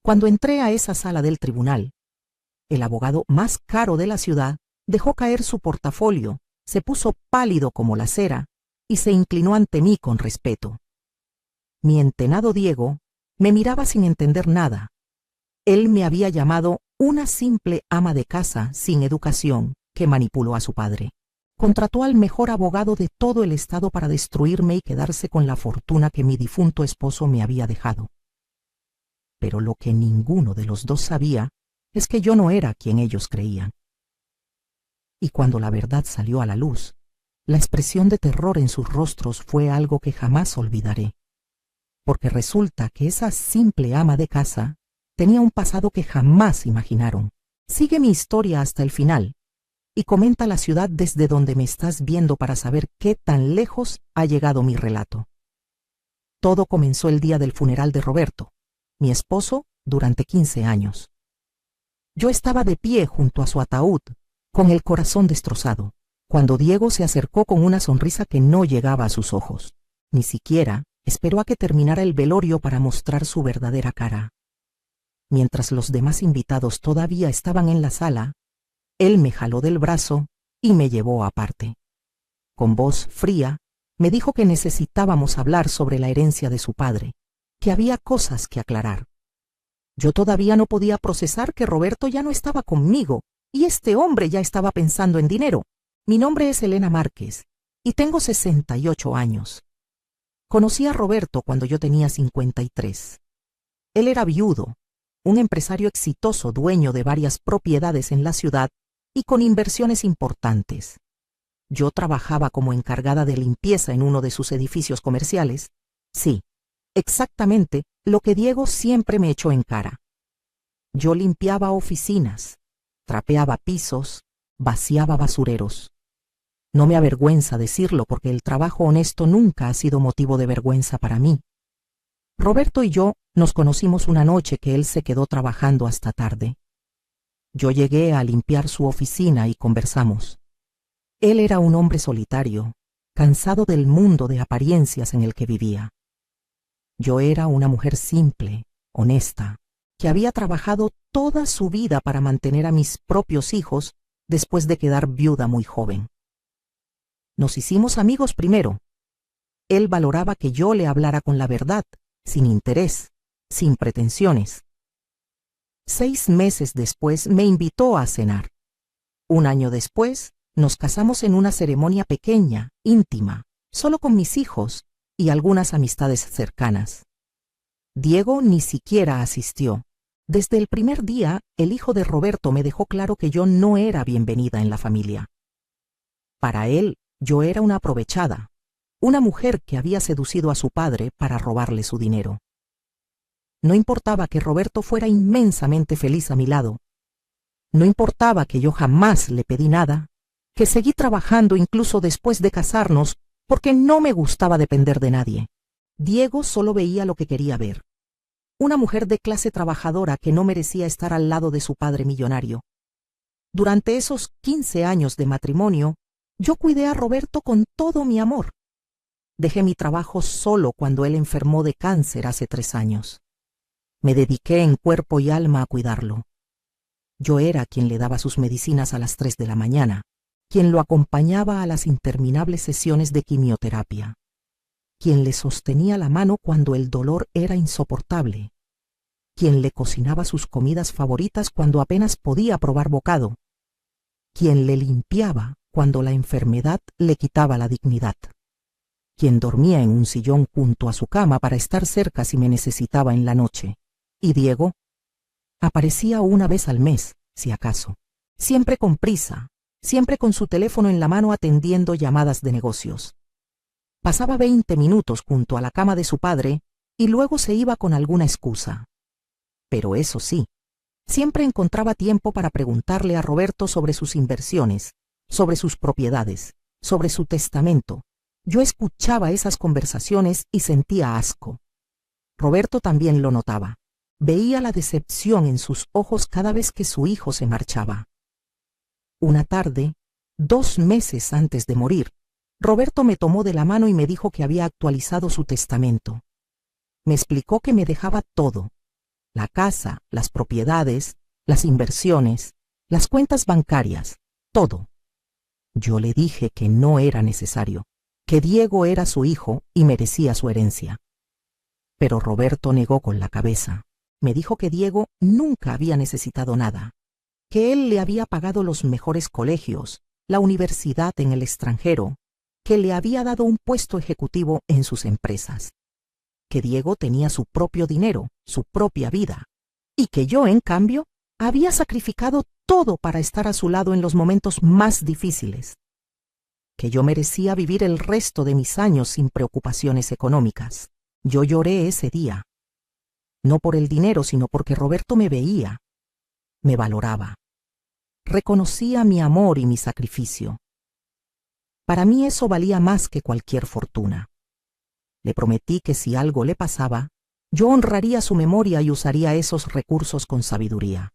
Cuando entré a esa sala del tribunal, el abogado más caro de la ciudad dejó caer su portafolio, se puso pálido como la cera y se inclinó ante mí con respeto. Mi entenado Diego me miraba sin entender nada. Él me había llamado una simple ama de casa sin educación que manipuló a su padre. Contrató al mejor abogado de todo el estado para destruirme y quedarse con la fortuna que mi difunto esposo me había dejado. Pero lo que ninguno de los dos sabía es que yo no era quien ellos creían. Y cuando la verdad salió a la luz, la expresión de terror en sus rostros fue algo que jamás olvidaré. Porque resulta que esa simple ama de casa tenía un pasado que jamás imaginaron. Sigue mi historia hasta el final y comenta la ciudad desde donde me estás viendo para saber qué tan lejos ha llegado mi relato. Todo comenzó el día del funeral de Roberto, mi esposo durante 15 años. Yo estaba de pie junto a su ataúd, con el corazón destrozado, cuando Diego se acercó con una sonrisa que no llegaba a sus ojos. Ni siquiera esperó a que terminara el velorio para mostrar su verdadera cara. Mientras los demás invitados todavía estaban en la sala, él me jaló del brazo y me llevó aparte. Con voz fría, me dijo que necesitábamos hablar sobre la herencia de su padre, que había cosas que aclarar. Yo todavía no podía procesar que Roberto ya no estaba conmigo y este hombre ya estaba pensando en dinero. Mi nombre es Elena Márquez y tengo 68 años. Conocí a Roberto cuando yo tenía 53. Él era viudo, un empresario exitoso, dueño de varias propiedades en la ciudad y con inversiones importantes. Yo trabajaba como encargada de limpieza en uno de sus edificios comerciales. Sí, exactamente lo que Diego siempre me echó en cara. Yo limpiaba oficinas, trapeaba pisos, vaciaba basureros. No me avergüenza decirlo porque el trabajo honesto nunca ha sido motivo de vergüenza para mí. Roberto y yo nos conocimos una noche que él se quedó trabajando hasta tarde. Yo llegué a limpiar su oficina y conversamos. Él era un hombre solitario, cansado del mundo de apariencias en el que vivía. Yo era una mujer simple, honesta, que había trabajado toda su vida para mantener a mis propios hijos después de quedar viuda muy joven. Nos hicimos amigos primero. Él valoraba que yo le hablara con la verdad, sin interés, sin pretensiones. 6 meses después me invitó a cenar. 1 año después nos casamos en una ceremonia pequeña, íntima, solo con mis hijos y algunas amistades cercanas. Diego ni siquiera asistió. Desde el primer día, el hijo de Roberto me dejó claro que yo no era bienvenida en la familia. Para él, yo era una aprovechada, una mujer que había seducido a su padre para robarle su dinero. No importaba que Roberto fuera inmensamente feliz a mi lado. No importaba que yo jamás le pedí nada, que seguí trabajando incluso después de casarnos porque no me gustaba depender de nadie. Diego solo veía lo que quería ver. Una mujer de clase trabajadora que no merecía estar al lado de su padre millonario. Durante esos 15 años de matrimonio, yo cuidé a Roberto con todo mi amor. Dejé mi trabajo solo cuando él enfermó de cáncer hace 3 años. Me dediqué en cuerpo y alma a cuidarlo. Yo era quien le daba sus medicinas a las 3 de la mañana, quien lo acompañaba a las interminables sesiones de quimioterapia, quien le sostenía la mano cuando el dolor era insoportable, quien le cocinaba sus comidas favoritas cuando apenas podía probar bocado, quien le limpiaba cuando la enfermedad le quitaba la dignidad, quien dormía en un sillón junto a su cama para estar cerca si me necesitaba en la noche. Y Diego aparecía 1 vez al mes, si acaso, siempre con prisa, siempre con su teléfono en la mano atendiendo llamadas de negocios. Pasaba 20 minutos junto a la cama de su padre y luego se iba con alguna excusa. Pero eso sí, siempre encontraba tiempo para preguntarle a Roberto sobre sus inversiones, sobre sus propiedades, sobre su testamento. Yo escuchaba esas conversaciones y sentía asco. Roberto también lo notaba. Veía la decepción en sus ojos cada vez que su hijo se marchaba. Una tarde, 2 meses antes de morir, Roberto me tomó de la mano y me dijo que había actualizado su testamento. Me explicó que me dejaba todo, la casa, las propiedades, las inversiones, las cuentas bancarias, todo. Yo le dije que no era necesario, que Diego era su hijo y merecía su herencia. Pero Roberto negó con la cabeza. Me dijo que Diego nunca había necesitado nada, que él le había pagado los mejores colegios, la universidad en el extranjero, que le había dado un puesto ejecutivo en sus empresas, que Diego tenía su propio dinero, su propia vida, y que yo, en cambio, había sacrificado todo para estar a su lado en los momentos más difíciles, que yo merecía vivir el resto de mis años sin preocupaciones económicas. Yo lloré ese día, no por el dinero, sino porque Roberto me veía, me valoraba, reconocía mi amor y mi sacrificio. Para mí eso valía más que cualquier fortuna. Le prometí que si algo le pasaba, yo honraría su memoria y usaría esos recursos con sabiduría.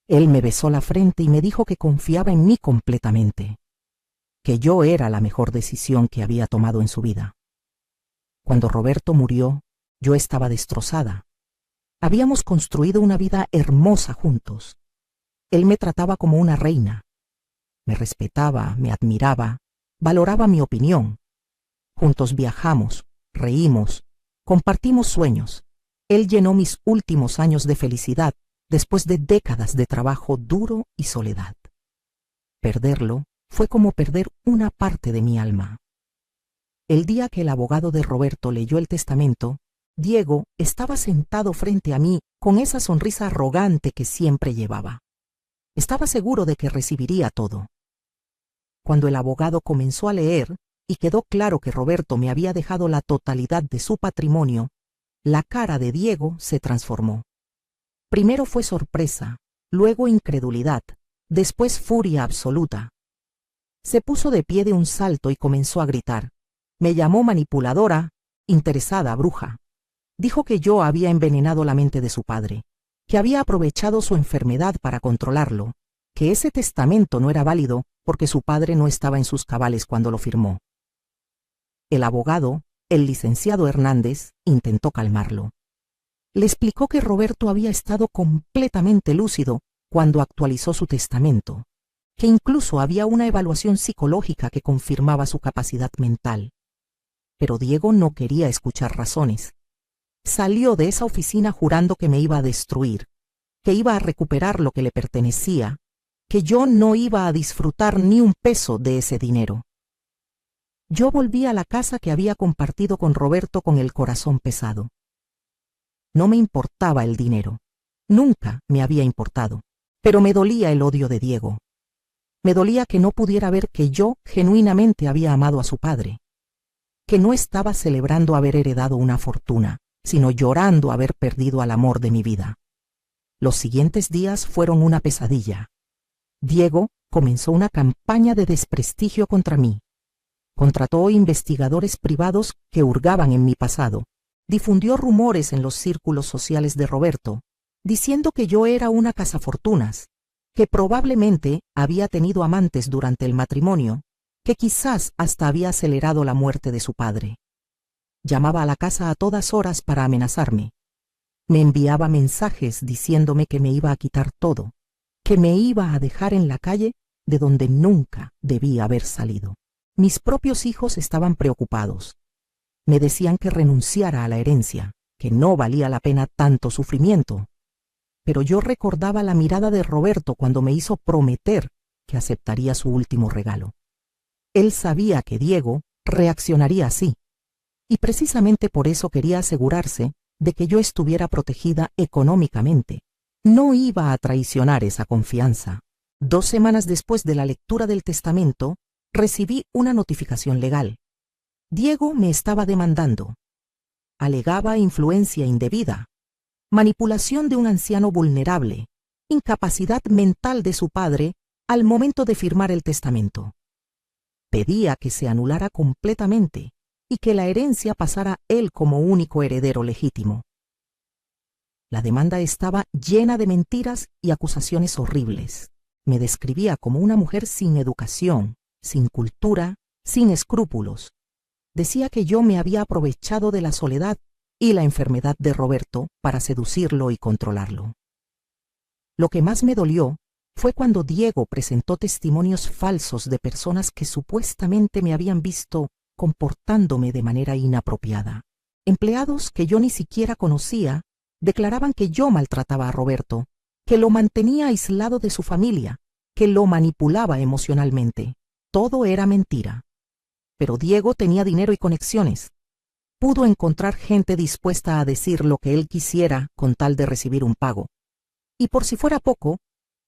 Él me besó la frente y me dijo que confiaba en mí completamente, que yo era la mejor decisión que había tomado en su vida. Cuando Roberto murió, yo estaba destrozada. Habíamos construido una vida hermosa juntos. Él me trataba como una reina. Me respetaba, me admiraba, valoraba mi opinión. Juntos viajamos, reímos, compartimos sueños. Él llenó mis últimos años de felicidad después de décadas de trabajo duro y soledad. Perderlo fue como perder una parte de mi alma. El día que el abogado de Roberto leyó el testamento, Diego estaba sentado frente a mí con esa sonrisa arrogante que siempre llevaba. Estaba seguro de que recibiría todo. Cuando el abogado comenzó a leer y quedó claro que Roberto me había dejado la totalidad de su patrimonio, la cara de Diego se transformó. Primero fue sorpresa, luego incredulidad, después furia absoluta. Se puso de pie de un salto y comenzó a gritar. Me llamó manipuladora, interesada, bruja. Dijo que yo había envenenado la mente de su padre, que había aprovechado su enfermedad para controlarlo, que ese testamento no era válido porque su padre no estaba en sus cabales cuando lo firmó. El abogado, el licenciado Hernández, intentó calmarlo. Le explicó que Roberto había estado completamente lúcido cuando actualizó su testamento, que incluso había una evaluación psicológica que confirmaba su capacidad mental. Pero Diego no quería escuchar razones. Salió de esa oficina jurando que me iba a destruir, que iba a recuperar lo que le pertenecía, que yo no iba a disfrutar ni un peso de ese dinero. Yo volví a la casa que había compartido con Roberto con el corazón pesado. No me importaba el dinero, nunca me había importado, pero me dolía el odio de Diego. Me dolía que no pudiera ver que yo genuinamente había amado a su padre, que no estaba celebrando haber heredado una fortuna, sino llorando haber perdido al amor de mi vida. Los siguientes días fueron una pesadilla. Diego comenzó una campaña de desprestigio contra mí. Contrató investigadores privados que hurgaban en mi pasado. Difundió rumores en los círculos sociales de Roberto, diciendo que yo era una cazafortunas, que probablemente había tenido amantes durante el matrimonio, que quizás hasta había acelerado la muerte de su padre. Llamaba a la casa a todas horas para amenazarme. Me enviaba mensajes diciéndome que me iba a quitar todo, que me iba a dejar en la calle de donde nunca debía haber salido. Mis propios hijos estaban preocupados. Me decían que renunciara a la herencia, que no valía la pena tanto sufrimiento. Pero yo recordaba la mirada de Roberto cuando me hizo prometer que aceptaría su último regalo. Él sabía que Diego reaccionaría así, y precisamente por eso quería asegurarse de que yo estuviera protegida económicamente. No iba a traicionar esa confianza. 2 semanas después de la lectura del testamento, recibí una notificación legal. Diego me estaba demandando. Alegaba influencia indebida, manipulación de un anciano vulnerable, incapacidad mental de su padre al momento de firmar el testamento. Pedía que se anulara completamente y que la herencia pasara a él como único heredero legítimo. La demanda estaba llena de mentiras y acusaciones horribles. Me describía como una mujer sin educación, sin cultura, sin escrúpulos. Decía que yo me había aprovechado de la soledad y la enfermedad de Roberto para seducirlo y controlarlo. Lo que más me dolió fue cuando Diego presentó testimonios falsos de personas que supuestamente me habían visto comportándome de manera inapropiada. Empleados que yo ni siquiera conocía declaraban que yo maltrataba a Roberto, que lo mantenía aislado de su familia, que lo manipulaba emocionalmente. Todo era mentira. Pero Diego tenía dinero y conexiones. Pudo encontrar gente dispuesta a decir lo que él quisiera con tal de recibir un pago. Y por si fuera poco,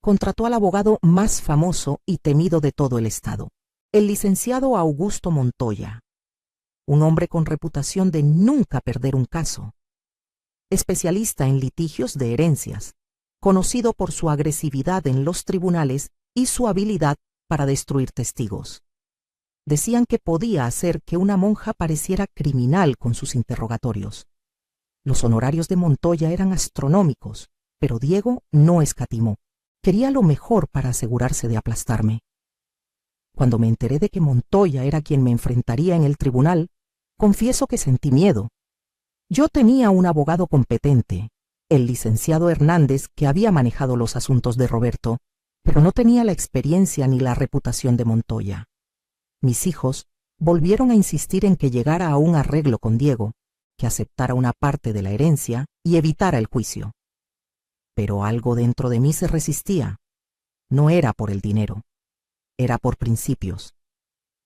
contrató al abogado más famoso y temido de todo el estado, el licenciado Augusto Montoya, un hombre con reputación de nunca perder un caso, especialista en litigios de herencias, conocido por su agresividad en los tribunales y su habilidad para destruir testigos. Decían que podía hacer que una monja pareciera criminal con sus interrogatorios. Los honorarios de Montoya eran astronómicos, pero Diego no escatimó. Quería lo mejor para asegurarse de aplastarme. Cuando me enteré de que Montoya era quien me enfrentaría en el tribunal, confieso que sentí miedo. Yo tenía un abogado competente, el licenciado Hernández, que había manejado los asuntos de Roberto, pero no tenía la experiencia ni la reputación de Montoya. Mis hijos volvieron a insistir en que llegara a un arreglo con Diego, que aceptara una parte de la herencia y evitara el juicio. Pero algo dentro de mí se resistía. No era por el dinero, era por principios.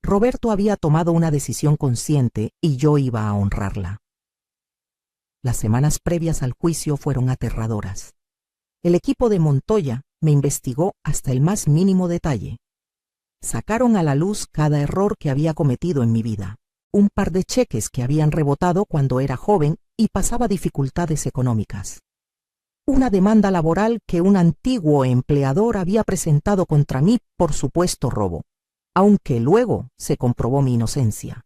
Roberto había tomado una decisión consciente y yo iba a honrarla. Las semanas previas al juicio fueron aterradoras. El equipo de Montoya me investigó hasta el más mínimo detalle. Sacaron a la luz cada error que había cometido en mi vida, un par de cheques que habían rebotado cuando era joven y pasaba dificultades económicas, una demanda laboral que un antiguo empleador había presentado contra mí por supuesto robo, aunque luego se comprobó mi inocencia.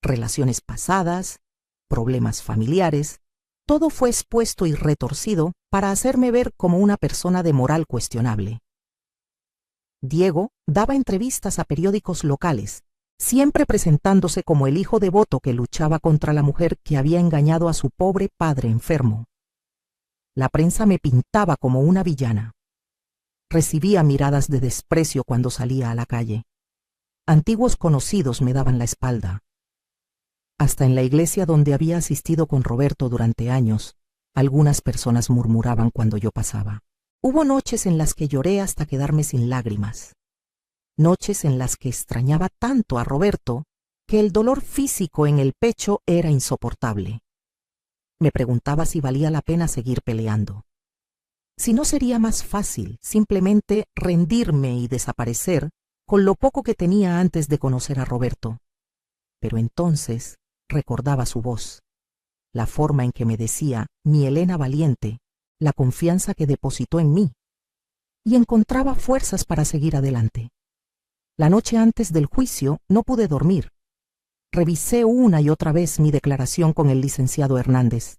Relaciones pasadas, problemas familiares, todo fue expuesto y retorcido para hacerme ver como una persona de moral cuestionable. Diego daba entrevistas a periódicos locales, siempre presentándose como el hijo devoto que luchaba contra la mujer que había engañado a su pobre padre enfermo. La prensa me pintaba como una villana. Recibía miradas de desprecio cuando salía a la calle. Antiguos conocidos me daban la espalda. Hasta en la iglesia donde había asistido con Roberto durante años, algunas personas murmuraban cuando yo pasaba. Hubo noches en las que lloré hasta quedarme sin lágrimas. Noches en las que extrañaba tanto a Roberto que el dolor físico en el pecho era insoportable. Me preguntaba si valía la pena seguir peleando. Si no sería más fácil simplemente rendirme y desaparecer con lo poco que tenía antes de conocer a Roberto. Pero entonces recordaba su voz, la forma en que me decía mi Elena valiente, la confianza que depositó en mí, y encontraba fuerzas para seguir adelante. La noche antes del juicio no pude dormir. Revisé una y otra vez mi declaración con el licenciado Hernández.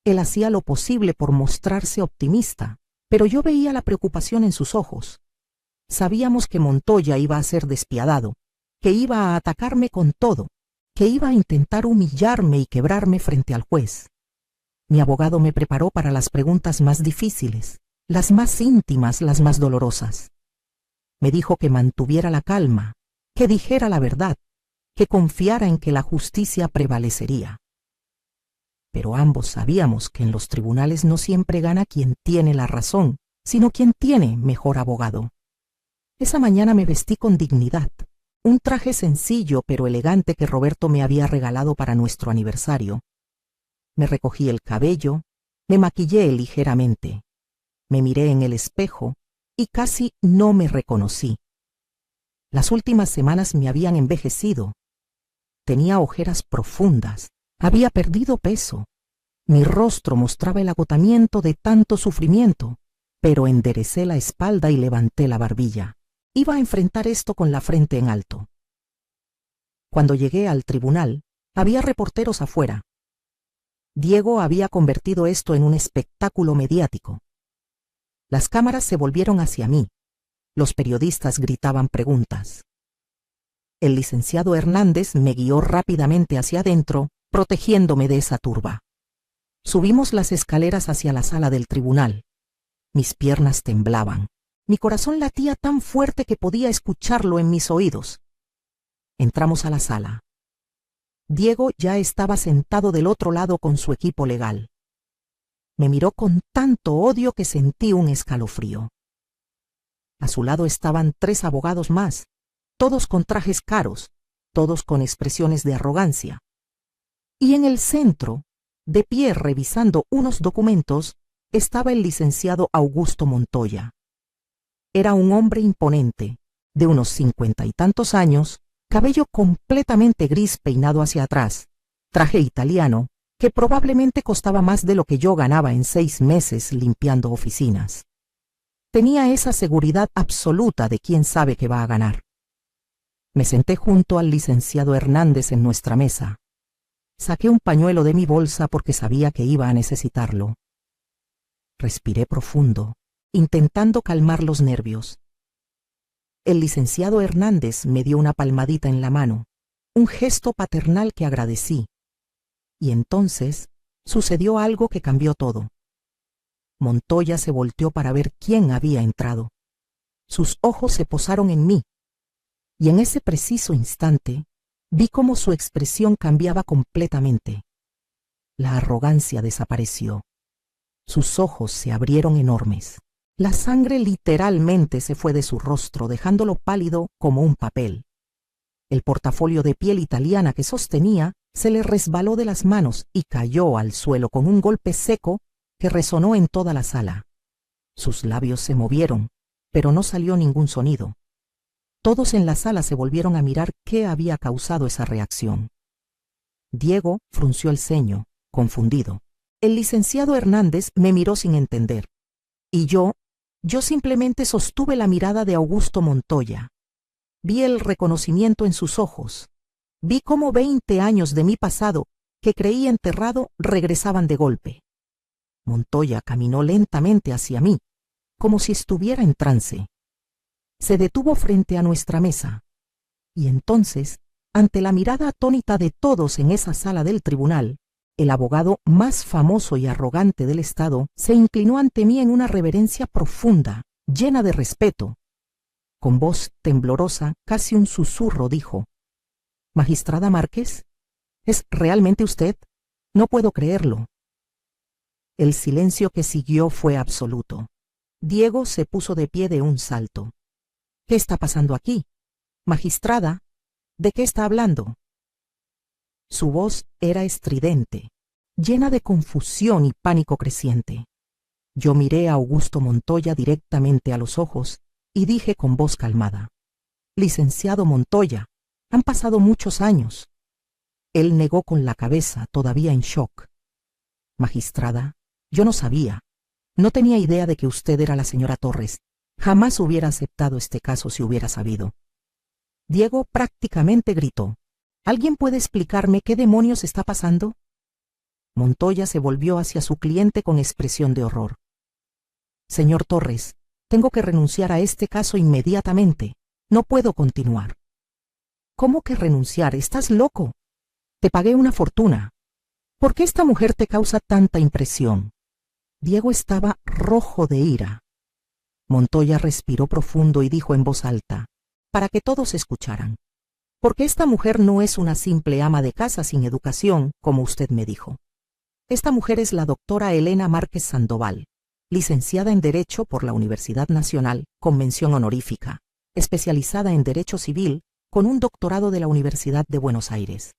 Él hacía lo posible por mostrarse optimista, pero yo veía la preocupación en sus ojos. Sabíamos que Montoya iba a ser despiadado, que iba a atacarme con todo, que iba a intentar humillarme y quebrarme frente al juez. Mi abogado me preparó para las preguntas más difíciles, las más íntimas, las más dolorosas. Me dijo que mantuviera la calma, que dijera la verdad, que confiara en que la justicia prevalecería. Pero ambos sabíamos que en los tribunales no siempre gana quien tiene la razón, sino quien tiene mejor abogado. Esa mañana me vestí con dignidad, un traje sencillo pero elegante que Roberto me había regalado para nuestro aniversario. Me recogí el cabello, me maquillé ligeramente, me miré en el espejo y casi no me reconocí. Las últimas semanas me habían envejecido. Tenía ojeras profundas, había perdido peso. Mi rostro mostraba el agotamiento de tanto sufrimiento, pero enderecé la espalda y levanté la barbilla. Iba a enfrentar esto con la frente en alto. Cuando llegué al tribunal, había reporteros afuera. Diego había convertido esto en un espectáculo mediático. Las cámaras se volvieron hacia mí. Los periodistas gritaban preguntas. El licenciado Hernández me guió rápidamente hacia adentro protegiéndome de esa turba. Subimos las escaleras hacia la sala del tribunal. Mis piernas temblaban. Mi corazón latía tan fuerte que podía escucharlo en mis oídos. Entramos a la sala. Diego ya estaba sentado del otro lado con su equipo legal. Me miró con tanto odio que sentí un escalofrío. A su lado estaban 3 abogados más, todos con trajes caros, todos con expresiones de arrogancia. Y en el centro, de pie revisando unos documentos, estaba el licenciado Augusto Montoya. Era un hombre imponente, de unos 50 y tantos años, cabello completamente gris peinado hacia atrás, traje italiano, que probablemente costaba más de lo que yo ganaba en 6 meses limpiando oficinas. Tenía esa seguridad absoluta de quién sabe qué va a ganar. Me senté junto al licenciado Hernández en nuestra mesa. Saqué un pañuelo de mi bolsa porque sabía que iba a necesitarlo. Respiré profundo, intentando calmar los nervios. El licenciado Hernández me dio una palmadita en la mano, un gesto paternal que agradecí. Y entonces sucedió algo que cambió todo. Montoya se volteó para ver quién había entrado. Sus ojos se posaron en mí, y en ese preciso instante vi cómo su expresión cambiaba completamente. La arrogancia desapareció. Sus ojos se abrieron enormes. La sangre literalmente se fue de su rostro, dejándolo pálido como un papel. El portafolio de piel italiana que sostenía se le resbaló de las manos y cayó al suelo con un golpe seco que resonó en toda la sala. Sus labios se movieron, pero no salió ningún sonido. Todos en la sala se volvieron a mirar qué había causado esa reacción. Diego frunció el ceño, confundido. El licenciado Hernández me miró sin entender. Y yo simplemente sostuve la mirada de Augusto Montoya. Vi el reconocimiento en sus ojos. Vi cómo 20 años de mi pasado, que creí enterrado, regresaban de golpe. Montoya caminó lentamente hacia mí, como si estuviera en trance. Se detuvo frente a nuestra mesa. Y entonces, ante la mirada atónita de todos en esa sala del tribunal, el abogado más famoso y arrogante del Estado se inclinó ante mí en una reverencia profunda, llena de respeto. Con voz temblorosa, casi un susurro, dijo: «Magistrada Márquez, ¿es realmente usted? No puedo creerlo». El silencio que siguió fue absoluto. Diego se puso de pie de un salto. «¿Qué está pasando aquí? Magistrada, ¿de qué está hablando?» Su voz era estridente, llena de confusión y pánico creciente. Yo miré a Augusto Montoya directamente a los ojos y dije con voz calmada: «Licenciado Montoya, han pasado muchos años». Él negó con la cabeza, todavía en shock. «Magistrada, yo no sabía. No tenía idea de que usted era la señora Torres. Jamás hubiera aceptado este caso si hubiera sabido». Diego prácticamente gritó: «¿Alguien puede explicarme qué demonios está pasando?». Montoya se volvió hacia su cliente con expresión de horror. «Señor Torres, tengo que renunciar a este caso inmediatamente. No puedo continuar». «¿Cómo que renunciar? Estás loco. Te pagué una fortuna. ¿Por qué esta mujer te causa tanta impresión?». Diego estaba rojo de ira. Montoya respiró profundo y dijo en voz alta, para que todos escucharan: «Porque esta mujer no es una simple ama de casa sin educación, como usted me dijo. Esta mujer es la doctora Elena Márquez Sandoval, licenciada en Derecho por la Universidad Nacional, con mención honorífica, especializada en Derecho Civil, con un doctorado de la Universidad de Buenos Aires.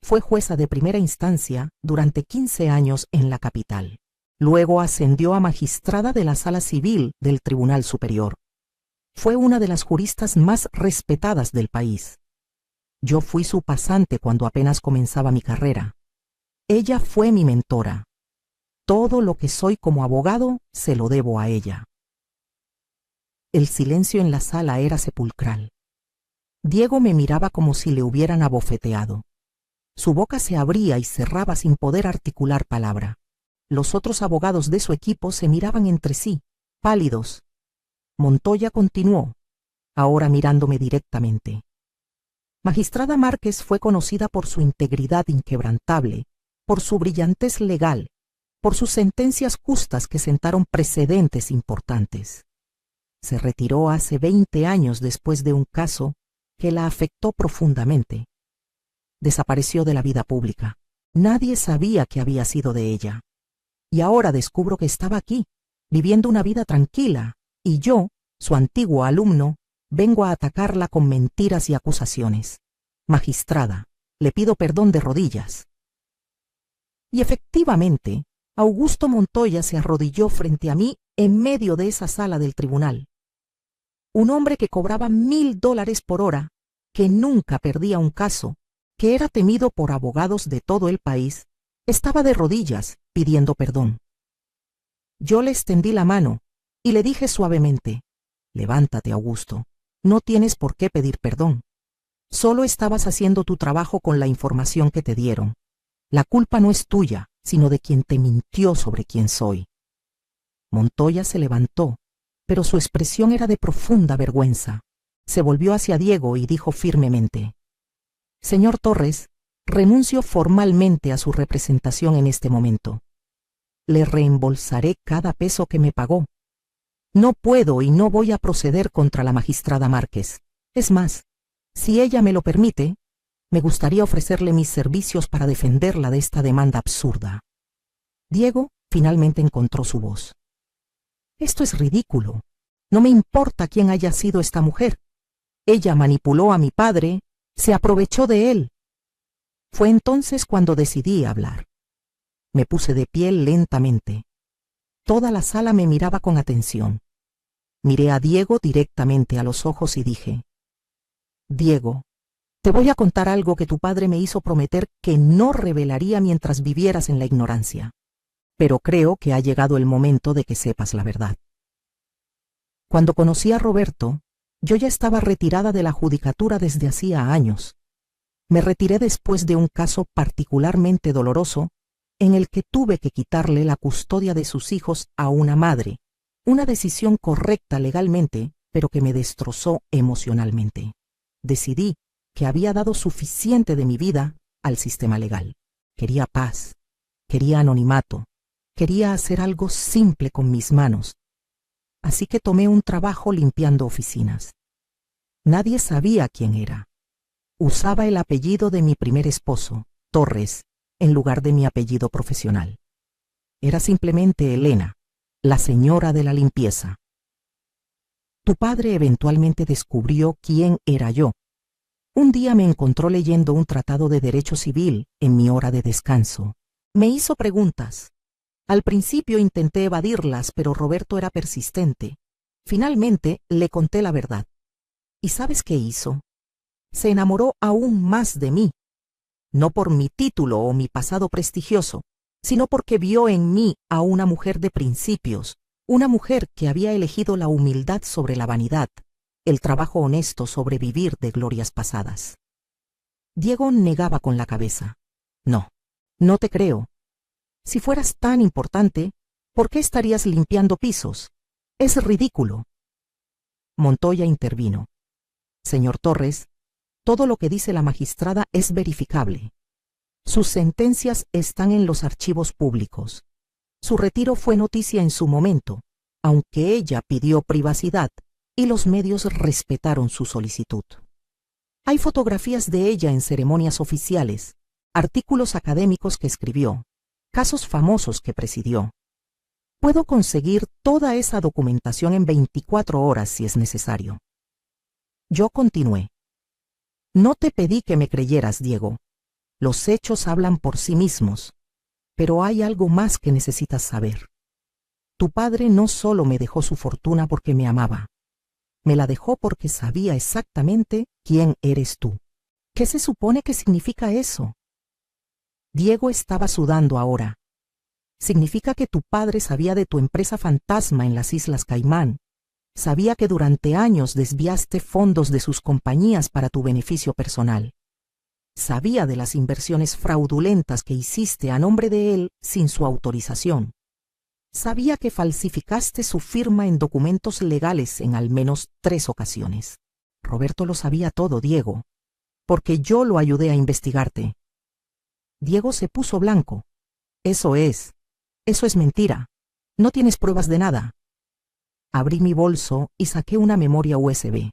Fue jueza de primera instancia durante 15 años en la capital. Luego ascendió a magistrada de la Sala Civil del Tribunal Superior. Fue una de las juristas más respetadas del país. Yo fui su pasante cuando apenas comenzaba mi carrera. Ella fue mi mentora. Todo lo que soy como abogado se lo debo a ella». El silencio en la sala era sepulcral. Diego me miraba como si le hubieran abofeteado. Su boca se abría y cerraba sin poder articular palabra. Los otros abogados de su equipo se miraban entre sí, pálidos. Montoya continuó, ahora mirándome directamente: Magistrada Márquez fue conocida por su integridad inquebrantable, por su brillantez legal, por sus sentencias justas que sentaron precedentes importantes. Se retiró hace 20 años después de un caso que la afectó profundamente. Desapareció de la vida pública. Nadie sabía qué había sido de ella. Y ahora descubro que estaba aquí, viviendo una vida tranquila, y yo, su antiguo alumno, vengo a atacarla con mentiras y acusaciones. Magistrada, le pido perdón de rodillas. Y efectivamente, Augusto Montoya se arrodilló frente a mí en medio de esa sala del tribunal. Un hombre que cobraba $1000 por hora, que nunca perdía un caso, que era temido por abogados de todo el país, estaba de rodillas pidiendo perdón. Yo le extendí la mano y le dije suavemente: levántate, Augusto, no tienes por qué pedir perdón. Solo estabas haciendo tu trabajo con la información que te dieron. La culpa no es tuya, sino de quien te mintió sobre quién soy. Montoya se levantó, pero su expresión era de profunda vergüenza. Se volvió hacia Diego y dijo firmemente: Señor Torres, renuncio formalmente a su representación en este momento. Le reembolsaré cada peso que me pagó. No puedo y no voy a proceder contra la magistrada Márquez. Es más, si ella me lo permite, me gustaría ofrecerle mis servicios para defenderla de esta demanda absurda. Diego finalmente encontró su voz. Esto es ridículo. No me importa quién haya sido esta mujer. Ella manipuló a mi padre, se aprovechó de él. Fue entonces cuando decidí hablar. Me puse de pie lentamente. Toda la sala me miraba con atención. Miré a Diego directamente a los ojos y dije: Diego, te voy a contar algo que tu padre me hizo prometer que no revelaría mientras vivieras en la ignorancia. Pero creo que ha llegado el momento de que sepas la verdad. Cuando conocí a Roberto, yo ya estaba retirada de la judicatura desde hacía años. Me retiré después de un caso particularmente doloroso en el que tuve que quitarle la custodia de sus hijos a una madre, una decisión correcta legalmente, pero que me destrozó emocionalmente. Decidí que había dado suficiente de mi vida al sistema legal. Quería paz, quería anonimato, quería hacer algo simple con mis manos. Así que tomé un trabajo limpiando oficinas. Nadie sabía quién era. Usaba el apellido de mi primer esposo, Torres, en lugar de mi apellido profesional. Era simplemente Elena, la señora de la limpieza. Tu padre eventualmente descubrió quién era yo. Un día me encontró leyendo un tratado de derecho civil en mi hora de descanso. Me hizo preguntas. Al principio intenté evadirlas, pero Roberto era persistente. Finalmente le conté la verdad. ¿Y sabes qué hizo? Se enamoró aún más de mí. No por mi título o mi pasado prestigioso, sino porque vio en mí a una mujer de principios, una mujer que había elegido la humildad sobre la vanidad, el trabajo honesto sobre vivir de glorias pasadas. Diego negaba con la cabeza. No, no te creo. Si fueras tan importante, ¿por qué estarías limpiando pisos? Es ridículo. Montoya intervino. Señor Torres, todo lo que dice la magistrada es verificable. Sus sentencias están en los archivos públicos. Su retiro fue noticia en su momento, aunque ella pidió privacidad y los medios respetaron su solicitud. Hay fotografías de ella en ceremonias oficiales, artículos académicos que escribió, casos famosos que presidió. Puedo conseguir toda esa documentación en 24 horas si es necesario. Yo continué. No te pedí que me creyeras, Diego. Los hechos hablan por sí mismos, pero hay algo más que necesitas saber. Tu padre no solo me dejó su fortuna porque me amaba, me la dejó porque sabía exactamente quién eres tú. ¿Qué se supone que significa eso? Diego estaba sudando ahora. Significa que tu padre sabía de tu empresa fantasma en las Islas Caimán. Sabía que durante años desviaste fondos de sus compañías para tu beneficio personal. Sabía de las inversiones fraudulentas que hiciste a nombre de él sin su autorización. Sabía que falsificaste su firma en documentos legales en al menos 3 ocasiones. Roberto lo sabía todo, Diego. porque yo lo ayudé a investigarte. Diego se puso blanco. Eso es mentira. No tienes pruebas de nada. Abrí mi bolso y saqué una memoria USB.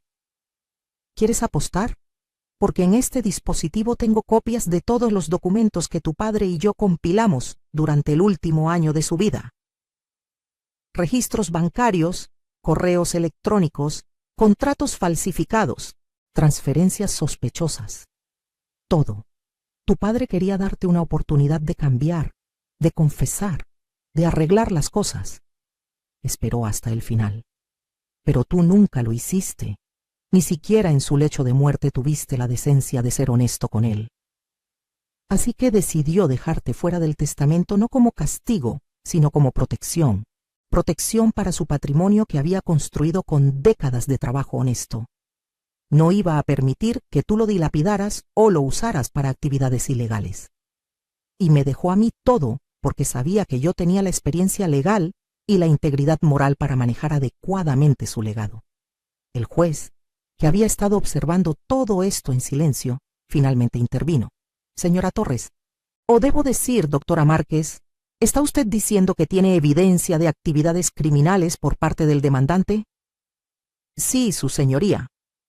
¿Quieres apostar? Porque en este dispositivo tengo copias de todos los documentos que tu padre y yo compilamos durante el último año de su vida. Registros bancarios, correos electrónicos, contratos falsificados, transferencias sospechosas. Todo. Tu padre quería darte una oportunidad de cambiar, de confesar, de arreglar las cosas. Esperó hasta el final. Pero tú nunca lo hiciste. Ni siquiera en su lecho de muerte tuviste la decencia de ser honesto con él. Así que decidió dejarte fuera del testamento no como castigo, sino como protección. Protección para su patrimonio que había construido con décadas de trabajo honesto. No iba a permitir que tú lo dilapidaras o lo usaras para actividades ilegales. Y me dejó a mí todo porque sabía que yo tenía la experiencia legal y la integridad moral para manejar adecuadamente su legado. El juez, que había estado observando todo esto en silencio, finalmente intervino. Señora Torres, o debo decir, doctora Márquez, ¿está usted diciendo que tiene evidencia de actividades criminales por parte del demandante? Sí, su señoría.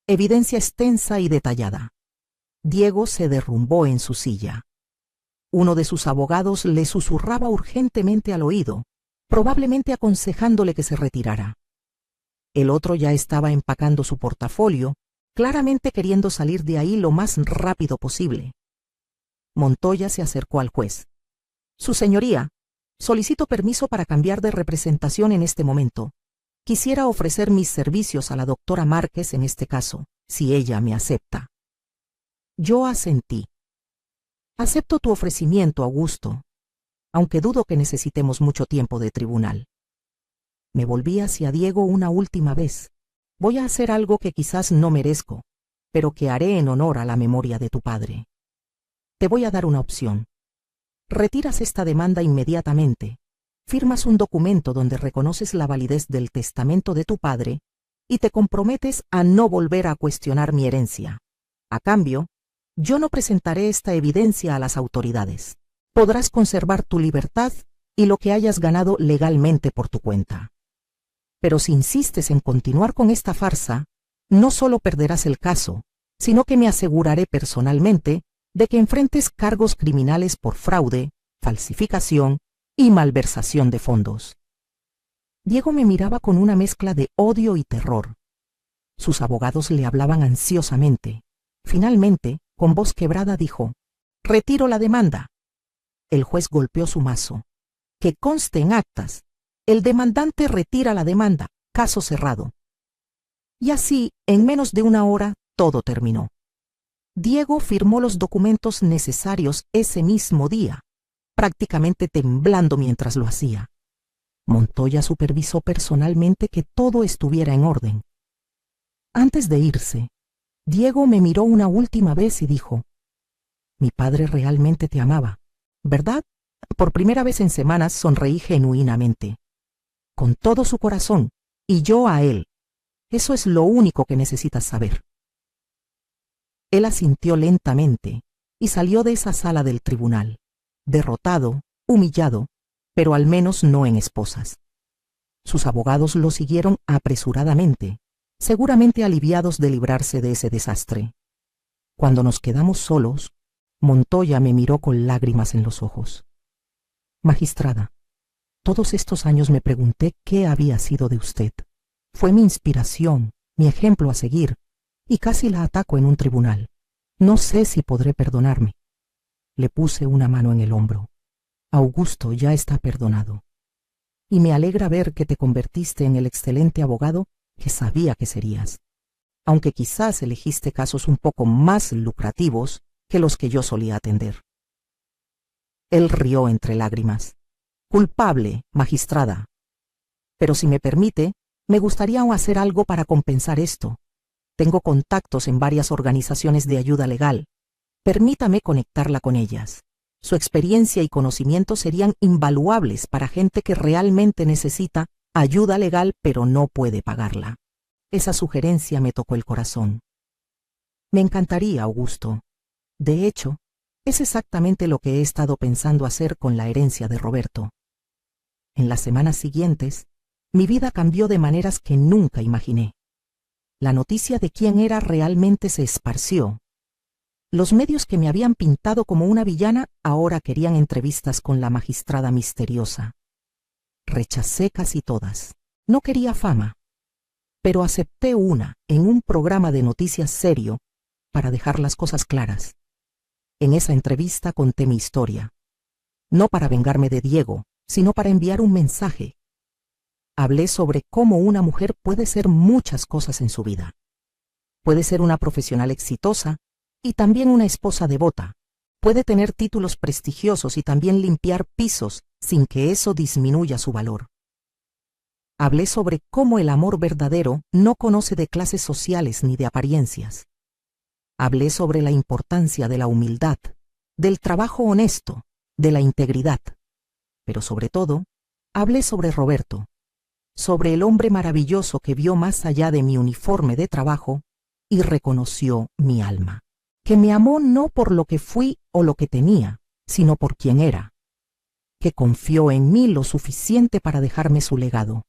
Evidencia extensa y detallada. Diego se derrumbó en su silla. Uno de sus abogados le susurraba urgentemente al oído, probablemente aconsejándole que se retirara. El otro ya estaba empacando su portafolio, claramente queriendo salir de ahí lo más rápido posible. Montoya se acercó al juez. Su señoría, solicito permiso para cambiar de representación en este momento. Quisiera ofrecer mis servicios a la doctora Márquez en este caso, si ella me acepta. Yo asentí. Acepto tu ofrecimiento, Augusto, aunque dudo que necesitemos mucho tiempo de tribunal. Me volví hacia Diego una última vez. Voy a hacer algo que quizás no merezco, pero que haré en honor a la memoria de tu padre. Te voy a dar una opción. Retiras esta demanda inmediatamente, firmas un documento donde reconoces la validez del testamento de tu padre y te comprometes a no volver a cuestionar mi herencia. A cambio, yo no presentaré esta evidencia a las autoridades. Podrás conservar tu libertad y lo que hayas ganado legalmente por tu cuenta. Pero si insistes en continuar con esta farsa, no solo perderás el caso, sino que me aseguraré personalmente de que enfrentes cargos criminales por fraude, falsificación y malversación de fondos. Diego me miraba con una mezcla de odio y terror. Sus abogados le hablaban ansiosamente. Finalmente, con voz quebrada dijo: «Retiro la demanda». El juez golpeó su mazo. «Que conste en actas. El demandante retira la demanda. Caso cerrado». Y así, en menos de una hora, todo terminó. Diego firmó los documentos necesarios ese mismo día, prácticamente temblando mientras lo hacía. Montoya supervisó personalmente que todo estuviera en orden. Antes de irse, Diego me miró una última vez y dijo: «Mi padre realmente te amaba, ¿verdad?». Por primera vez en semanas sonreí genuinamente. Con todo su corazón, y yo a él. Eso es lo único que necesitas saber. Él asintió lentamente y salió de esa sala del tribunal, derrotado, humillado, pero al menos no en esposas. Sus abogados lo siguieron apresuradamente, seguramente aliviados de librarse de ese desastre. Cuando nos quedamos solos, Montoya me miró con lágrimas en los ojos. «Magistrada, todos estos años me pregunté qué había sido de usted. Fue mi inspiración, mi ejemplo a seguir, y casi la ataco en un tribunal. No sé si podré perdonarme». Le puse una mano en el hombro. «Augusto ya está perdonado. Y me alegra ver que te convertiste en el excelente abogado que sabía que serías, aunque quizás elegiste casos un poco más lucrativos que los que yo solía atender». Él rió entre lágrimas. «Culpable, magistrada. Pero si me permite, me gustaría hacer algo para compensar esto. Tengo contactos en varias organizaciones de ayuda legal. Permítame conectarla con ellas. Su experiencia y conocimiento serían invaluables para gente que realmente necesita ayuda legal pero no puede pagarla». Esa sugerencia me tocó el corazón. Me encantaría, Augusto. De hecho, es exactamente lo que he estado pensando hacer con la herencia de Roberto. En las semanas siguientes, mi vida cambió de maneras que nunca imaginé. La noticia de quién era realmente se esparció. Los medios que me habían pintado como una villana ahora querían entrevistas con la magistrada misteriosa. Rechacé casi todas. No quería fama, pero acepté una en un programa de noticias serio para dejar las cosas claras. En esa entrevista conté mi historia, no para vengarme de Diego, sino para enviar un mensaje. Hablé sobre cómo una mujer puede ser muchas cosas en su vida. Puede ser una profesional exitosa y también una esposa devota. Puede tener títulos prestigiosos y también limpiar pisos sin que eso disminuya su valor. Hablé sobre cómo el amor verdadero no conoce de clases sociales ni de apariencias. Hablé sobre la importancia de la humildad, del trabajo honesto, de la integridad. Pero sobre todo, hablé sobre Roberto, sobre el hombre maravilloso que vio más allá de mi uniforme de trabajo y reconoció mi alma, que me amó no por lo que fui o lo que tenía, sino por quien era, que confió en mí lo suficiente para dejarme su legado.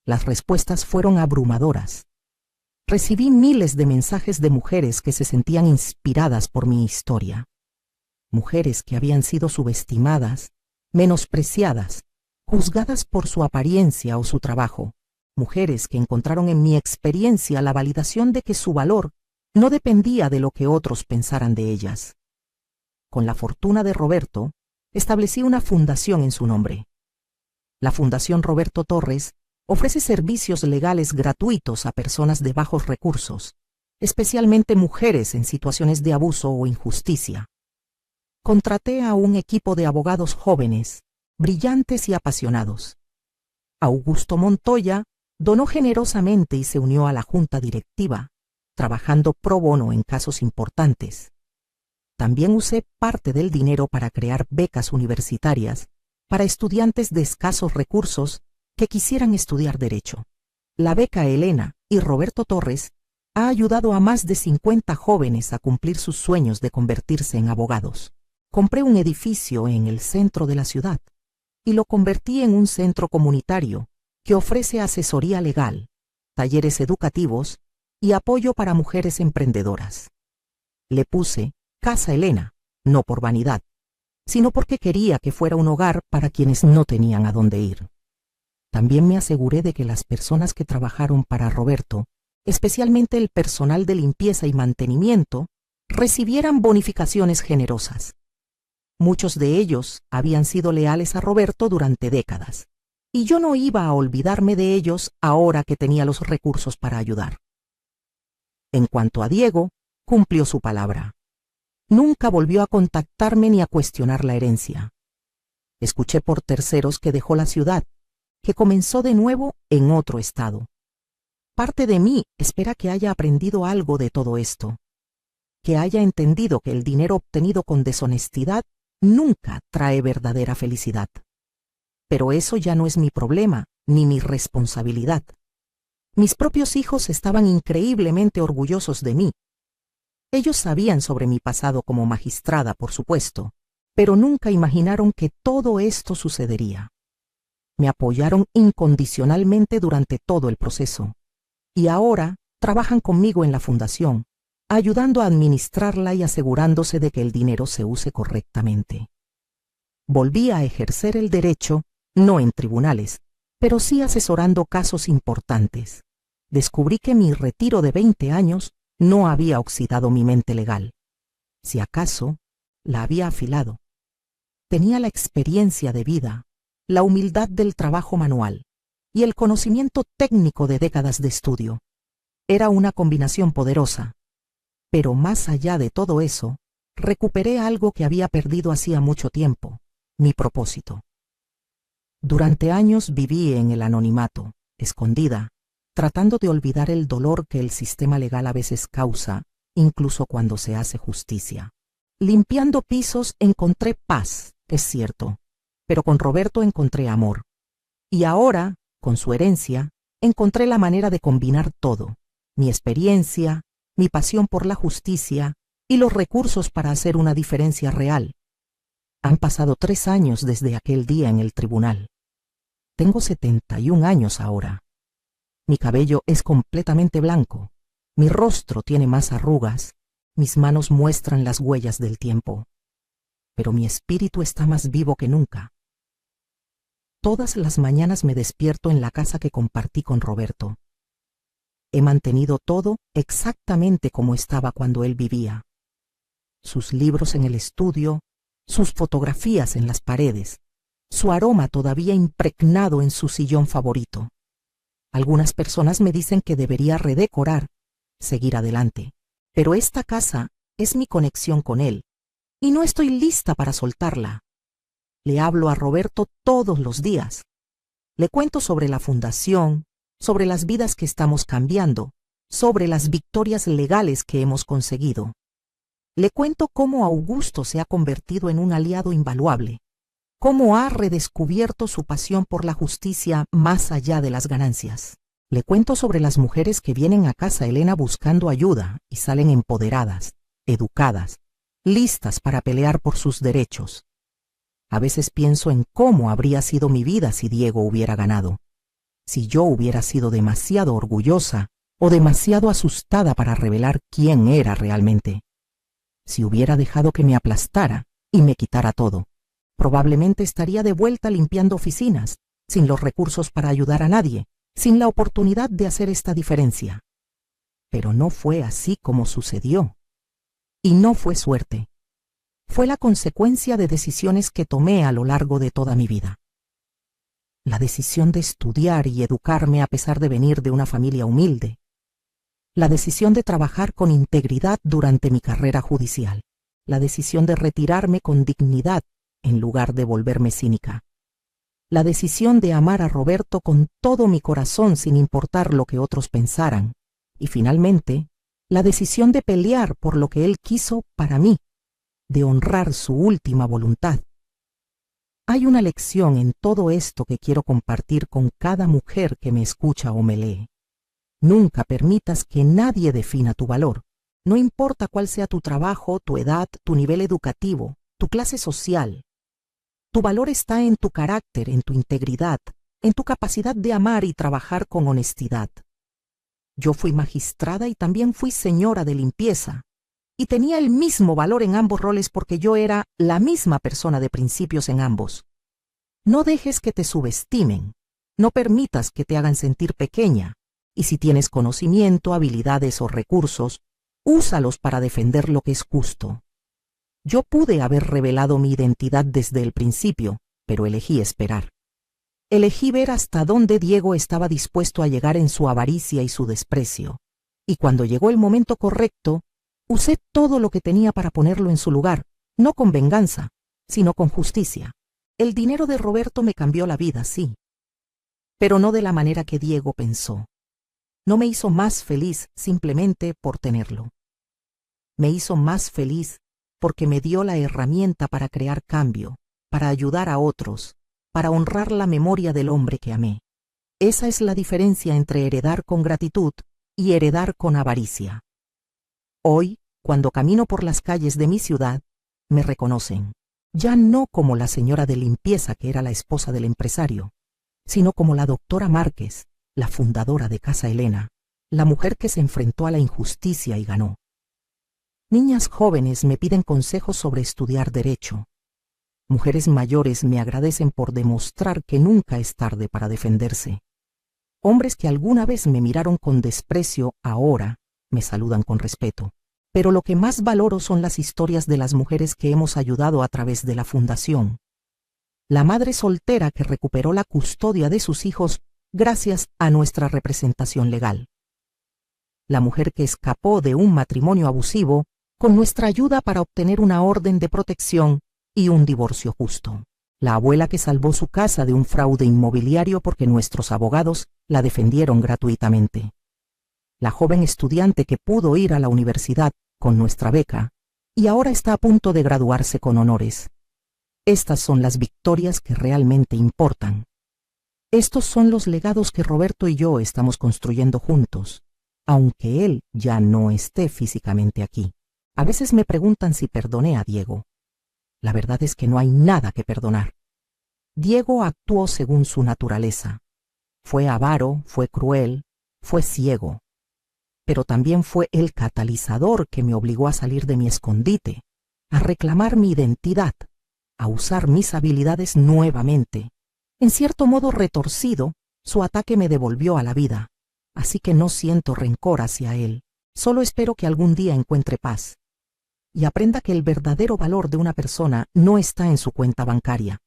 Las respuestas fueron abrumadoras. Recibí miles de mensajes de mujeres que se sentían inspiradas por mi historia. Mujeres que habían sido subestimadas, menospreciadas, juzgadas por su apariencia o su trabajo. Mujeres que encontraron en mi experiencia la validación de que su valor no dependía de lo que otros pensaran de ellas. Con la fortuna de Roberto, establecí una fundación en su nombre. La Fundación Roberto Torres ofrece servicios legales gratuitos a personas de bajos recursos, especialmente mujeres en situaciones de abuso o injusticia. Contraté a un equipo de abogados jóvenes, brillantes y apasionados. Augusto Montoya donó generosamente y se unió a la junta directiva, trabajando pro bono en casos importantes. También usé parte del dinero para crear becas universitarias para estudiantes de escasos recursos que quisieran estudiar Derecho. La beca Elena y Roberto Torres ha ayudado a más de 50 jóvenes a cumplir sus sueños de convertirse en abogados. Compré un edificio en el centro de la ciudad y lo convertí en un centro comunitario que ofrece asesoría legal, talleres educativos y apoyo para mujeres emprendedoras. Le puse Casa Elena, no por vanidad, sino porque quería que fuera un hogar para quienes no tenían a dónde ir. También me aseguré de que las personas que trabajaron para Roberto, especialmente el personal de limpieza y mantenimiento, recibieran bonificaciones generosas. Muchos de ellos habían sido leales a Roberto durante décadas, y yo no iba a olvidarme de ellos ahora que tenía los recursos para ayudar. En cuanto a Diego, cumplió su palabra. Nunca volvió a contactarme ni a cuestionar la herencia. Escuché por terceros que dejó la ciudad, que comenzó de nuevo en otro estado. Parte de mí espera que haya aprendido algo de todo esto, que haya entendido que el dinero obtenido con deshonestidad nunca trae verdadera felicidad. Pero eso ya no es mi problema, ni mi responsabilidad. Mis propios hijos estaban increíblemente orgullosos de mí. Ellos sabían sobre mi pasado como magistrada, por supuesto, pero nunca imaginaron que todo esto sucedería. Me apoyaron incondicionalmente durante todo el proceso, y ahora trabajan conmigo en la fundación, ayudando a administrarla y asegurándose de que el dinero se use correctamente. Volví a ejercer el derecho, no en tribunales, pero sí asesorando casos importantes. Descubrí que mi retiro de 20 años no había oxidado mi mente legal. Si acaso, la había afilado. Tenía la experiencia de vida, la humildad del trabajo manual y el conocimiento técnico de décadas de estudio. Era una combinación poderosa. Pero más allá de todo eso, recuperé algo que había perdido hacía mucho tiempo, mi propósito. Durante años viví en el anonimato, escondida, tratando de olvidar el dolor que el sistema legal a veces causa, incluso cuando se hace justicia. Limpiando pisos encontré paz, es cierto, pero con Roberto encontré amor. Y ahora, con su herencia, encontré la manera de combinar todo, mi experiencia, mi pasión por la justicia y los recursos para hacer una diferencia real. Han pasado 3 años desde aquel día en el tribunal. Tengo 71 años ahora. Mi cabello es completamente blanco. Mi rostro tiene más arrugas. Mis manos muestran las huellas del tiempo. Pero mi espíritu está más vivo que nunca. Todas las mañanas me despierto en la casa que compartí con Roberto. He mantenido todo exactamente como estaba cuando él vivía. Sus libros en el estudio, sus fotografías en las paredes, su aroma todavía impregnado en su sillón favorito. Algunas personas me dicen que debería redecorar, seguir adelante. Pero esta casa es mi conexión con él, y no estoy lista para soltarla. Le hablo a Roberto todos los días. Le cuento sobre la fundación, sobre las vidas que estamos cambiando, sobre las victorias legales que hemos conseguido. Le cuento cómo Augusto se ha convertido en un aliado invaluable, cómo ha redescubierto su pasión por la justicia más allá de las ganancias. Le cuento sobre las mujeres que vienen a casa Elena buscando ayuda y salen empoderadas, educadas, listas para pelear por sus derechos. A veces pienso en cómo habría sido mi vida si Diego hubiera ganado, si yo hubiera sido demasiado orgullosa o demasiado asustada para revelar quién era realmente. Si hubiera dejado que me aplastara y me quitara todo, probablemente estaría de vuelta limpiando oficinas, sin los recursos para ayudar a nadie, sin la oportunidad de hacer esta diferencia. Pero no fue así como sucedió. Y no fue suerte. Fue la consecuencia de decisiones que tomé a lo largo de toda mi vida. La decisión de estudiar y educarme a pesar de venir de una familia humilde. La decisión de trabajar con integridad durante mi carrera judicial. La decisión de retirarme con dignidad en lugar de volverme cínica. La decisión de amar a Roberto con todo mi corazón sin importar lo que otros pensaran. Y finalmente, la decisión de pelear por lo que él quiso para mí, de honrar su última voluntad. Hay una lección en todo esto que quiero compartir con cada mujer que me escucha o me lee. Nunca permitas que nadie defina tu valor. No importa cuál sea tu trabajo, tu edad, tu nivel educativo, tu clase social. Tu valor está en tu carácter, en tu integridad, en tu capacidad de amar y trabajar con honestidad. Yo fui magistrada y también fui señora de limpieza, y tenía el mismo valor en ambos roles porque yo era la misma persona de principios en ambos. No dejes que te subestimen, no permitas que te hagan sentir pequeña, y si tienes conocimiento, habilidades o recursos, úsalos para defender lo que es justo. Yo pude haber revelado mi identidad desde el principio, pero elegí esperar. Elegí ver hasta dónde Diego estaba dispuesto a llegar en su avaricia y su desprecio. Y cuando llegó el momento correcto, usé todo lo que tenía para ponerlo en su lugar, no con venganza, sino con justicia. El dinero de Roberto me cambió la vida, sí, pero no de la manera que Diego pensó. No me hizo más feliz simplemente por tenerlo. Me hizo más feliz porque me dio la herramienta para crear cambio, para ayudar a otros, para honrar la memoria del hombre que amé. Esa es la diferencia entre heredar con gratitud y heredar con avaricia. Hoy, cuando camino por las calles de mi ciudad, me reconocen, ya no como la señora de limpieza que era la esposa del empresario, sino como la doctora Márquez, la fundadora de Casa Elena, la mujer que se enfrentó a la injusticia y ganó. Niñas jóvenes me piden consejos sobre estudiar derecho. Mujeres mayores me agradecen por demostrar que nunca es tarde para defenderse. Hombres que alguna vez me miraron con desprecio, ahora me saludan con respeto. Pero lo que más valoro son las historias de las mujeres que hemos ayudado a través de la fundación. La madre soltera que recuperó la custodia de sus hijos gracias a nuestra representación legal. La mujer que escapó de un matrimonio abusivo con nuestra ayuda para obtener una orden de protección y un divorcio justo. La abuela que salvó su casa de un fraude inmobiliario porque nuestros abogados la defendieron gratuitamente. La joven estudiante que pudo ir a la universidad con nuestra beca y ahora está a punto de graduarse con honores. Estas son las victorias que realmente importan. Estos son los legados que Roberto y yo estamos construyendo juntos, aunque él ya no esté físicamente aquí. A veces me preguntan si perdoné a Diego. La verdad es que no hay nada que perdonar. Diego actuó según su naturaleza. Fue avaro, fue cruel, fue ciego. Pero también fue el catalizador que me obligó a salir de mi escondite, a reclamar mi identidad, a usar mis habilidades nuevamente. En cierto modo retorcido, su ataque me devolvió a la vida, así que no siento rencor hacia él. Solo espero que algún día encuentre paz y aprenda que el verdadero valor de una persona no está en su cuenta bancaria.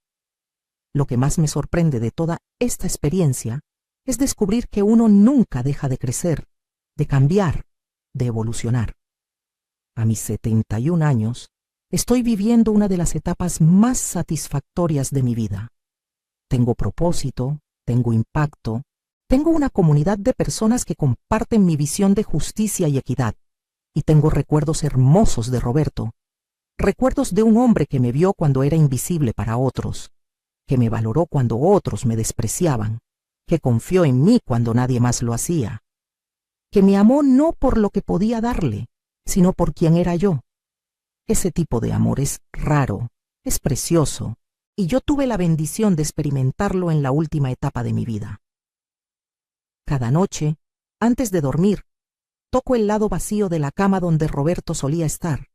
Lo que más me sorprende de toda esta experiencia es descubrir que uno nunca deja de crecer, de cambiar, de evolucionar. A mis 71 años, estoy viviendo una de las etapas más satisfactorias de mi vida. Tengo propósito, tengo impacto, tengo una comunidad de personas que comparten mi visión de justicia y equidad, y tengo recuerdos hermosos de Roberto, recuerdos de un hombre que me vio cuando era invisible para otros, que me valoró cuando otros me despreciaban, que confió en mí cuando nadie más lo hacía, que me amó no por lo que podía darle, sino por quien era yo. Ese tipo de amor es raro, es precioso, y yo tuve la bendición de experimentarlo en la última etapa de mi vida. Cada noche, antes de dormir, toco el lado vacío de la cama donde Roberto solía estar.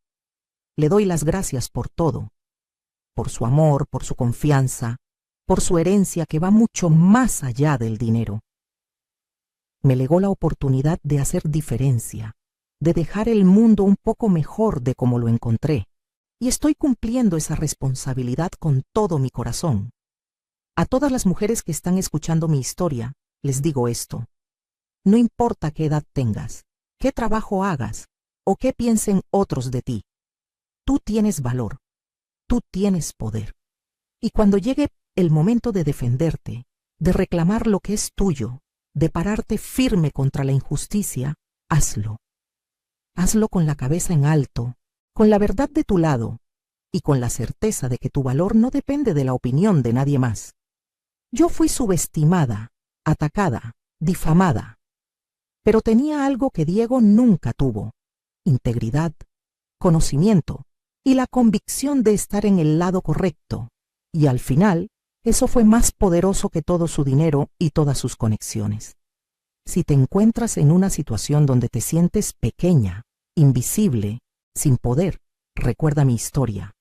Le doy las gracias por todo, por su amor, por su confianza, por su herencia que va mucho más allá del dinero. Me legó la oportunidad de hacer diferencia, de dejar el mundo un poco mejor de como lo encontré, y estoy cumpliendo esa responsabilidad con todo mi corazón. A todas las mujeres que están escuchando mi historia, les digo esto: no importa qué edad tengas, qué trabajo hagas o qué piensen otros de ti, tú tienes valor, tú tienes poder. Y cuando llegue el momento de defenderte, de reclamar lo que es tuyo, de pararte firme contra la injusticia, hazlo. Hazlo con la cabeza en alto, con la verdad de tu lado y con la certeza de que tu valor no depende de la opinión de nadie más. Yo fui subestimada, atacada, difamada, pero tenía algo que Diego nunca tuvo: integridad, conocimiento y la convicción de estar en el lado correcto, y al final, eso fue más poderoso que todo su dinero y todas sus conexiones. Si te encuentras en una situación donde te sientes pequeña, invisible, sin poder, recuerda mi historia.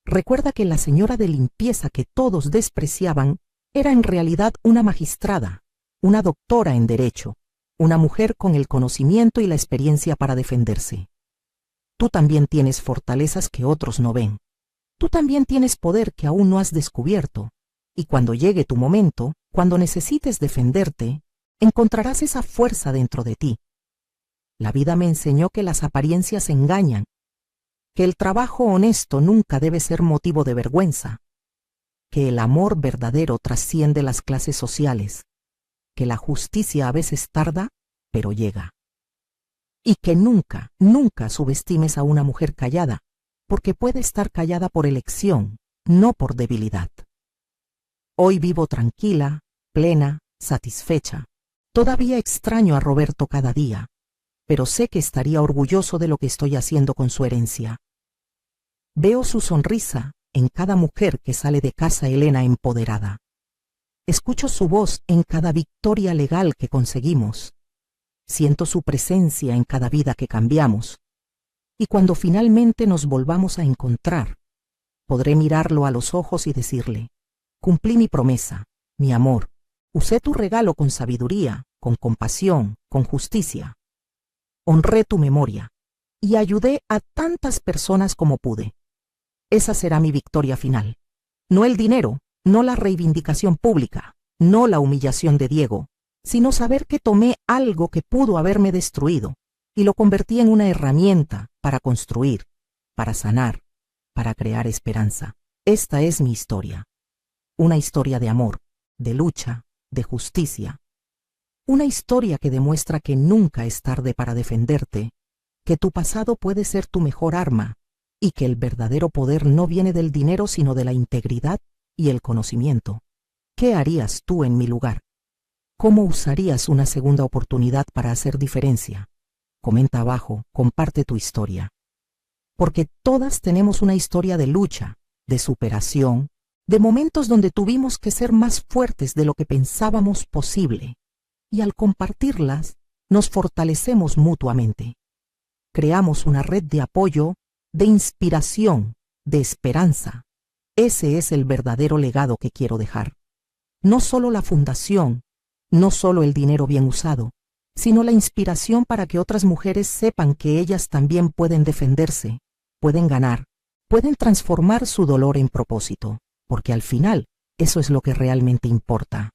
Recuerda que la señora de limpieza que todos despreciaban era en realidad una magistrada, una doctora en derecho, una mujer con el conocimiento y la experiencia para defenderse. Tú también tienes fortalezas que otros no ven. Tú también tienes poder que aún no has descubierto. Y cuando llegue tu momento, cuando necesites defenderte, encontrarás esa fuerza dentro de ti. La vida me enseñó que las apariencias engañan, que el trabajo honesto nunca debe ser motivo de vergüenza, que el amor verdadero trasciende las clases sociales, que la justicia a veces tarda, pero llega. Y que nunca, nunca subestimes a una mujer callada, porque puede estar callada por elección, no por debilidad. Hoy vivo tranquila, plena, satisfecha. Todavía extraño a Roberto cada día, pero sé que estaría orgulloso de lo que estoy haciendo con su herencia. Veo su sonrisa en cada mujer que sale de casa Elena empoderada. Escucho su voz en cada victoria legal que conseguimos. Siento su presencia en cada vida que cambiamos. Y cuando finalmente nos volvamos a encontrar, podré mirarlo a los ojos y decirle: cumplí mi promesa, mi amor, usé tu regalo con sabiduría, con compasión, con justicia. Honré tu memoria y ayudé a tantas personas como pude. Esa será mi victoria final. No el dinero, no la reivindicación pública, no la humillación de Diego, sino saber que tomé algo que pudo haberme destruido y lo convertí en una herramienta para construir, para sanar, para crear esperanza. Esta es mi historia. Una historia de amor, de lucha, de justicia. Una historia que demuestra que nunca es tarde para defenderte, que tu pasado puede ser tu mejor arma y que el verdadero poder no viene del dinero sino de la integridad y el conocimiento. ¿Qué harías tú en mi lugar? ¿Cómo usarías una segunda oportunidad para hacer diferencia? Comenta abajo, comparte tu historia. Porque todas tenemos una historia de lucha, de superación, de momentos donde tuvimos que ser más fuertes de lo que pensábamos posible. Y al compartirlas, nos fortalecemos mutuamente. Creamos una red de apoyo, de inspiración, de esperanza. Ese es el verdadero legado que quiero dejar. No solo la fundación, no solo el dinero bien usado, sino la inspiración para que otras mujeres sepan que ellas también pueden defenderse, pueden ganar, pueden transformar su dolor en propósito, porque al final eso es lo que realmente importa.